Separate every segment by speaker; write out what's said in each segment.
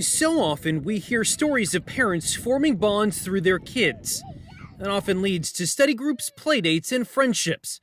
Speaker 1: So often we hear stories of parents forming bonds through their kids. That often leads to study groups, playdates, and friendships.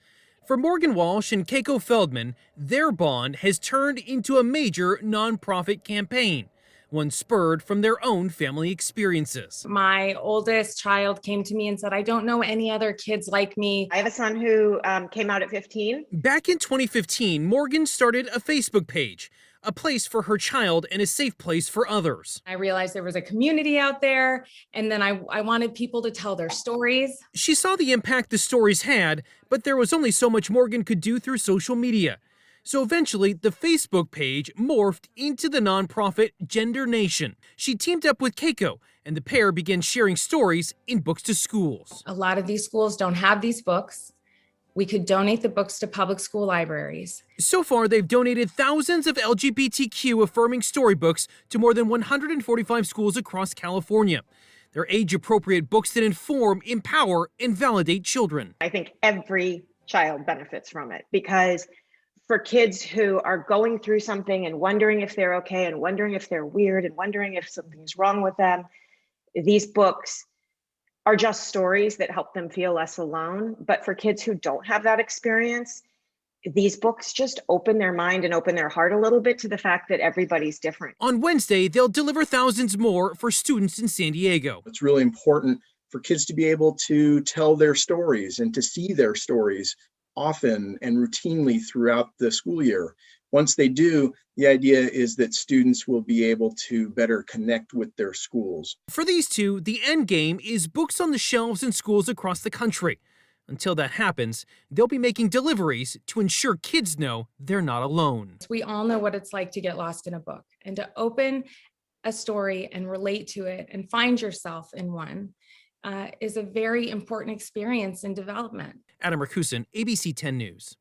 Speaker 1: For Morgan Walsh and Keiko Feldman, their bond has turned into a major nonprofit campaign, one spurred from their own family experiences.
Speaker 2: My oldest child came to me and said, I don't know any other kids like me.
Speaker 3: I have a son who came out at 15.
Speaker 1: Back in 2015, Morgan started a Facebook page, a place for her child and a safe place for others.
Speaker 2: I realized there was a community out there, and then I wanted people to tell their stories.
Speaker 1: She saw the impact the stories had, but there was only so much Morgan could do through social media. So eventually, the Facebook page morphed into the nonprofit Gender Nation. She teamed up with Keiko, and the pair began sharing stories in books to schools.
Speaker 2: A lot of these schools don't have these books. We could donate the books to public school libraries.
Speaker 1: So far, they've donated thousands of LGBTQ affirming storybooks to more than 145 schools across California. They're age-appropriate books that inform, empower, and validate children.
Speaker 3: I think every child benefits from it because for kids who are going through something and wondering if they're okay and wondering if they're weird and wondering if something's wrong with them, these books are just stories that help them feel less alone. But for kids who don't have that experience, these books just open their mind and open their heart a little bit to the fact that everybody's different.
Speaker 1: On Wednesday, they'll deliver thousands more for students in San Diego.
Speaker 4: It's really important for kids to be able to tell their stories and to see their stories often and routinely throughout the school year. Once they do, the idea is that students will be able to better connect with their schools.
Speaker 1: For these two, the end game is books on the shelves in schools across the country. Until that happens, they'll be making deliveries to ensure kids know they're not alone.
Speaker 2: We all know what it's like to get lost in a book and to open a story and relate to it and find yourself in one is a very important experience in development.
Speaker 1: Adam Rakusin, ABC 10 News.